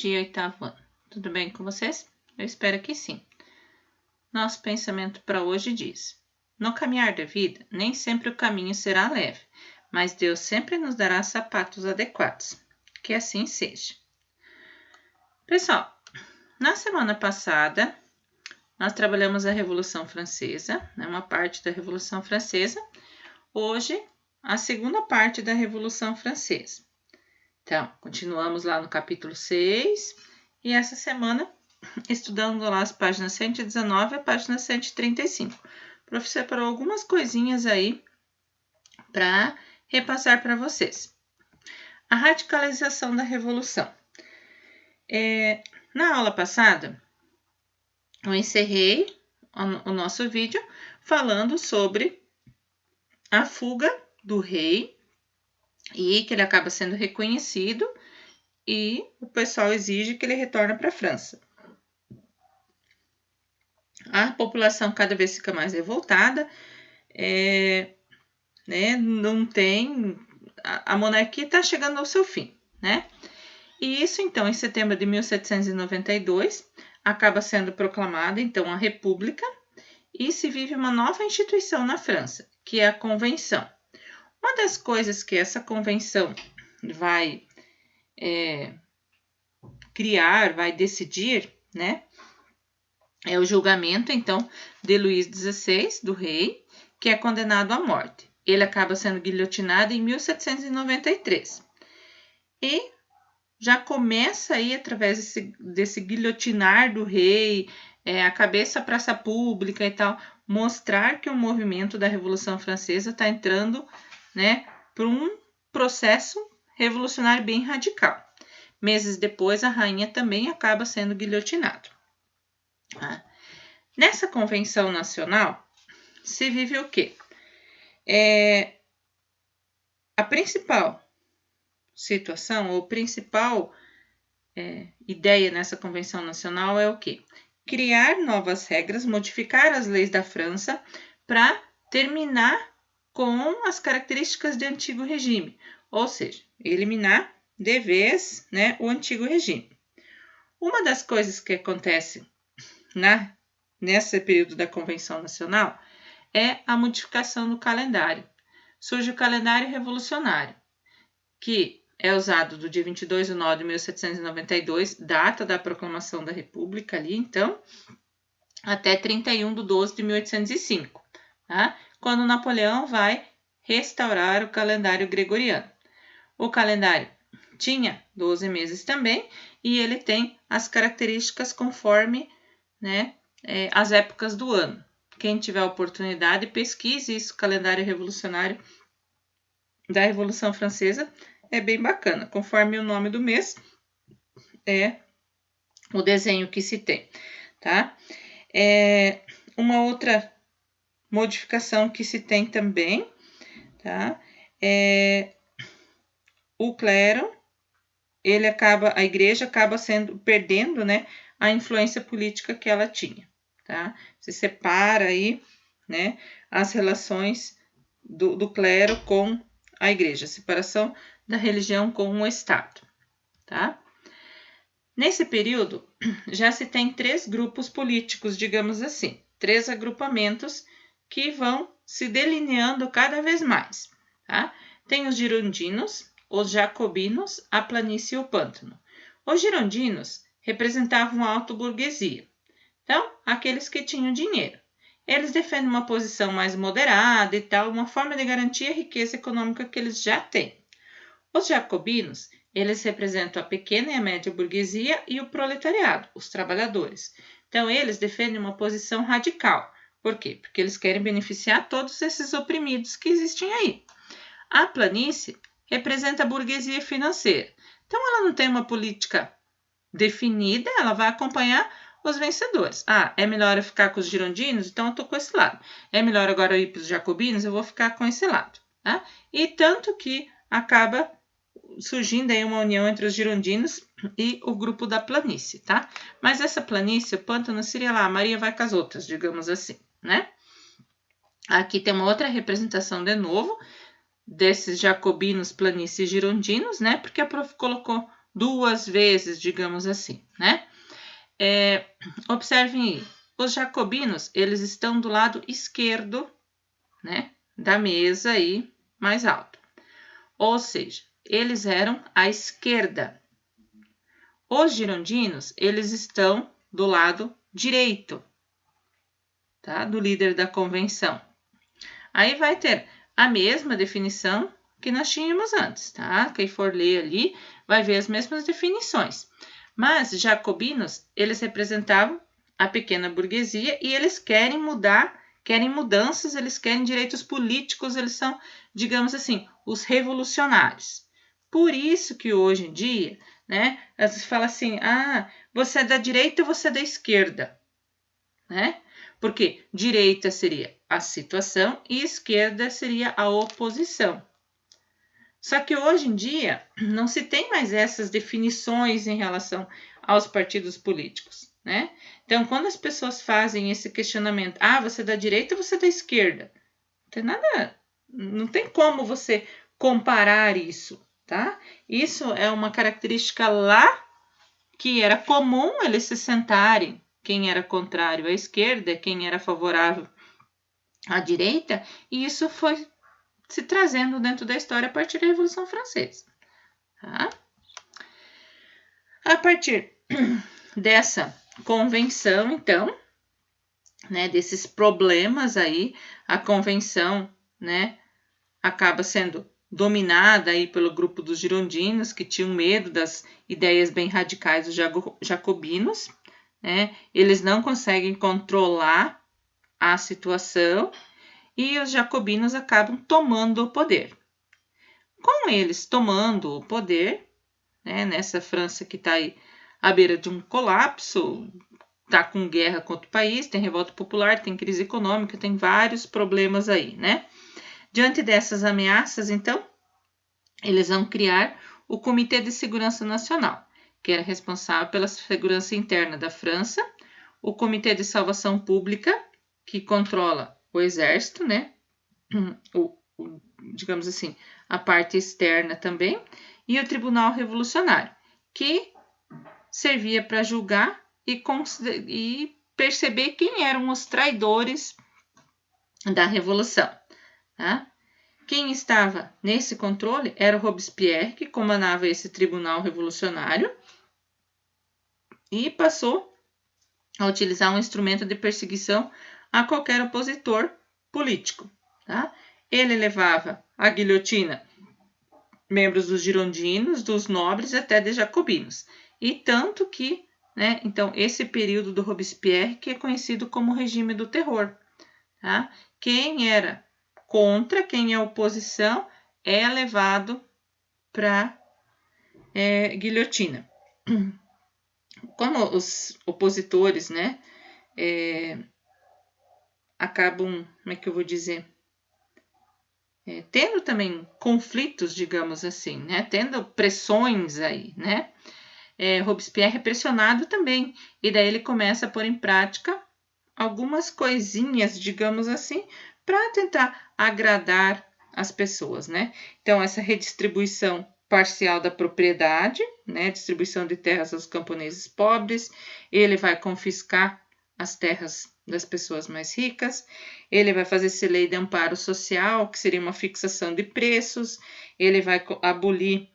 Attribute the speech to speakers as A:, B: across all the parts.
A: dia, oitavo ano. Tudo bem com vocês? Eu espero que sim. Nosso pensamento para hoje diz: no caminhar da vida, nem sempre o caminho será leve, mas Deus sempre nos dará sapatos adequados. Que assim seja. Pessoal, na semana passada, nós trabalhamos a Revolução Francesa, uma parte da Revolução Francesa. Hoje, a segunda parte da Revolução Francesa. Então, continuamos lá no capítulo 6 e essa semana estudando lá as páginas 119 e a página 135. O professor separou algumas coisinhas aí para repassar para vocês. A radicalização da Revolução. Na aula passada, eu encerrei o nosso vídeo falando sobre a fuga do rei e que ele acaba sendo reconhecido e o pessoal exige que ele retorne para a França. A população cada vez fica mais revoltada, não tem... A monarquia está chegando ao seu fim, né? E isso, então, em setembro de 1792, acaba sendo proclamada, então, a República e se vive uma nova instituição na França, que é a Convenção. Uma das coisas que essa convenção vai criar, vai decidir, né, é o julgamento, então, de Luís XVI, do rei, que é condenado à morte. Ele acaba sendo guilhotinado em 1793. E já começa aí, através desse guilhotinar do rei, a cabeça praça pública e tal, mostrar que o movimento da Revolução Francesa está entrando, né, para um processo revolucionário bem radical. Meses depois, a rainha também acaba sendo guilhotinada. Nessa convenção nacional, se vive o quê? A principal situação, ou principal ideia nessa convenção nacional é o quê? Criar novas regras, modificar as leis da França para terminar com as características do antigo regime, ou seja, eliminar de vez, né, o antigo regime. Uma das coisas que acontece nesse período da Convenção Nacional é a modificação do calendário. Surge o calendário revolucionário, que é usado do dia 22 de nove de 1792, data da proclamação da República ali, então, até 31 de 12 de 1805, tá? Quando Napoleão vai restaurar o calendário gregoriano. O calendário tinha 12 meses também e ele tem as características conforme, né, as épocas do ano. Quem tiver oportunidade, pesquise isso, calendário revolucionário da Revolução Francesa, é bem bacana. Conforme o nome do mês, é o desenho que se tem, tá? Uma outra modificação que se tem também, tá? O clero, a igreja acaba perdendo, né, a influência política que ela tinha, tá? Se separa aí, né, as relações do clero com a igreja, a separação da religião com o Estado, tá? Nesse período, já se tem 3 grupos políticos, digamos assim, 3 agrupamentos que vão se delineando cada vez mais, tá? Tem os girondinos, os jacobinos, a planície e o pântano. Os girondinos representavam a alta-burguesia, então, aqueles que tinham dinheiro. Eles defendem uma posição mais moderada e tal, uma forma de garantir a riqueza econômica que eles já têm. Os jacobinos, eles representam a pequena e a média burguesia e o proletariado, os trabalhadores. Então, eles defendem uma posição radical. Por quê? Porque eles querem beneficiar todos esses oprimidos que existem aí. A planície representa a burguesia financeira. Então, ela não tem uma política definida, ela vai acompanhar os vencedores. É melhor eu ficar com os girondinos, então eu estou com esse lado. É melhor agora eu ir para os jacobinos, eu vou ficar com esse lado. Tá? E tanto que acaba surgindo aí uma união entre os girondinos e o grupo da planície, tá? Mas essa planície, o pântano, seria lá, Maria vai com as outras, digamos assim, né? Aqui tem uma outra representação de novo desses jacobinos, planície e girondinos, né? Porque a prof colocou duas vezes, digamos assim, né? Observem aí, os jacobinos, eles estão do lado esquerdo, né, da mesa aí, mais alto. Ou seja, eles eram à esquerda. Os girondinos, eles estão do lado direito, tá, do líder da convenção. Aí vai ter a mesma definição que nós tínhamos antes, tá? Quem for ler ali vai ver as mesmas definições. Mas jacobinos, eles representavam a pequena burguesia e eles querem mudar, querem mudanças, eles querem direitos políticos, eles são, digamos assim, os revolucionários. Por isso que hoje em dia, né, às vezes fala assim, você é da direita ou você é da esquerda, né? Porque direita seria a situação e esquerda seria a oposição. Só que hoje em dia não se tem mais essas definições em relação aos partidos políticos, né? Então, quando as pessoas fazem esse questionamento, você é da direita ou você é da esquerda? Não tem como você comparar isso, tá? Isso é uma característica lá que era comum eles se sentarem, quem era contrário à esquerda, quem era favorável à direita, e isso foi se trazendo dentro da história a partir da Revolução Francesa. Tá? A partir dessa convenção, então, né, desses problemas aí, a convenção, né, acaba sendo dominada aí pelo grupo dos girondinos, que tinham medo das ideias bem radicais dos jacobinos, né? Eles não conseguem controlar a situação e os jacobinos acabam tomando o poder. Com eles tomando o poder, né, nessa França que está aí à beira de um colapso, está com guerra contra o país, tem revolta popular, tem crise econômica, tem vários problemas aí, né? Diante dessas ameaças, então, eles vão criar o Comitê de Segurança Nacional, que era responsável pela segurança interna da França, o Comitê de Salvação Pública, que controla o exército, né? Digamos assim, a parte externa também, e o Tribunal Revolucionário, que servia para julgar e perceber quem eram os traidores da Revolução. Tá? Quem estava nesse controle era o Robespierre, que comandava esse tribunal revolucionário e passou a utilizar um instrumento de perseguição a qualquer opositor político. Tá? Ele levava à guilhotina membros dos girondinos, dos nobres até de jacobinos. E tanto que, né, então, esse período do Robespierre que é conhecido como regime do terror. Tá? Quem era contra, quem é oposição, é levado para guilhotina. Como os opositores, né, acabam, como é que eu vou dizer, tendo também conflitos, digamos assim, né, tendo pressões aí, né, Robespierre é pressionado também, e daí ele começa a pôr em prática algumas coisinhas, digamos assim, para tentar agradar as pessoas, né? Então, essa redistribuição parcial da propriedade, né? Distribuição de terras aos camponeses pobres, ele vai confiscar as terras das pessoas mais ricas, ele vai fazer essa lei de amparo social, que seria uma fixação de preços, ele vai abolir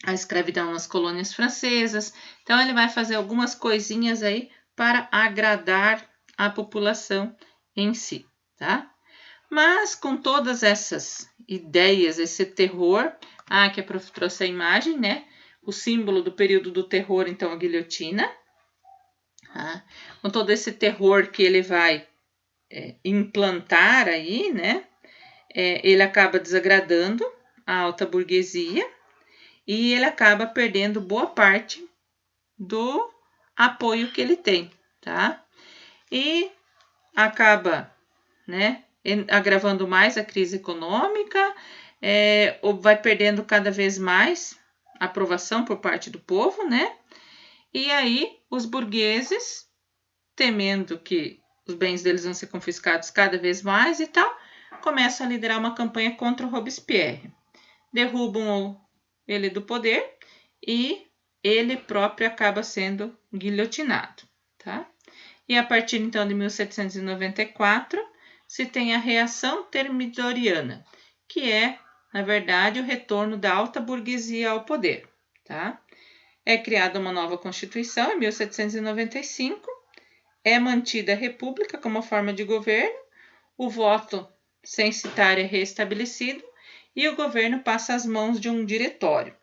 A: a escravidão nas colônias francesas, então ele vai fazer algumas coisinhas aí para agradar a população em si, tá? Mas com todas essas ideias, esse terror, que a prof trouxe a imagem, né? O símbolo do período do terror, então, a guilhotina. Tá? Com todo esse terror que ele vai implantar aí, né? Ele acaba desagradando a alta burguesia e ele acaba perdendo boa parte do apoio que ele tem, tá? E acaba, né, agravando mais a crise econômica, vai perdendo cada vez mais aprovação por parte do povo, né? E aí os burgueses, temendo que os bens deles vão ser confiscados cada vez mais e tal, começam a liderar uma campanha contra o Robespierre. Derrubam ele do poder e ele próprio acaba sendo guilhotinado, tá? E a partir então de 1794 se tem a reação termidoriana, que é, na verdade, o retorno da alta burguesia ao poder, tá? É criada uma nova Constituição em 1795, é mantida a República como forma de governo, o voto censitário é restabelecido e o governo passa às mãos de um diretório,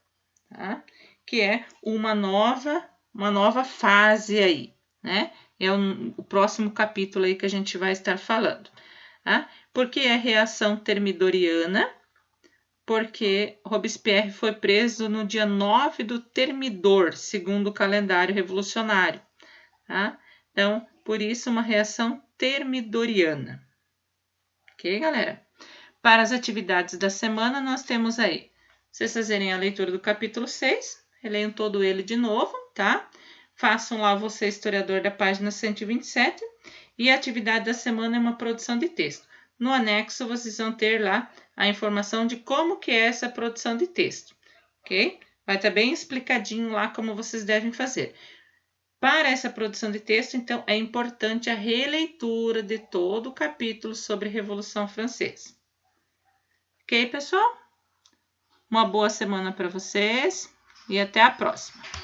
A: tá? Que é uma nova fase aí, né? É o próximo capítulo aí que a gente vai estar falando. Tá? Por que é reação termidoriana? Porque Robespierre foi preso no dia 9 do Termidor, segundo o calendário revolucionário. Tá? Então, por isso, uma reação termidoriana. Ok, galera? Para as atividades da semana, nós temos aí vocês fazerem a leitura do capítulo 6, releiam todo ele de novo, tá? Façam lá você, historiador, da página 127, e a atividade da semana é uma produção de texto. No anexo, vocês vão ter lá a informação de como que é essa produção de texto, ok? Vai estar bem explicadinho lá como vocês devem fazer. Para essa produção de texto, então, é importante a releitura de todo o capítulo sobre a Revolução Francesa. Ok, pessoal? Uma boa semana para vocês e até a próxima!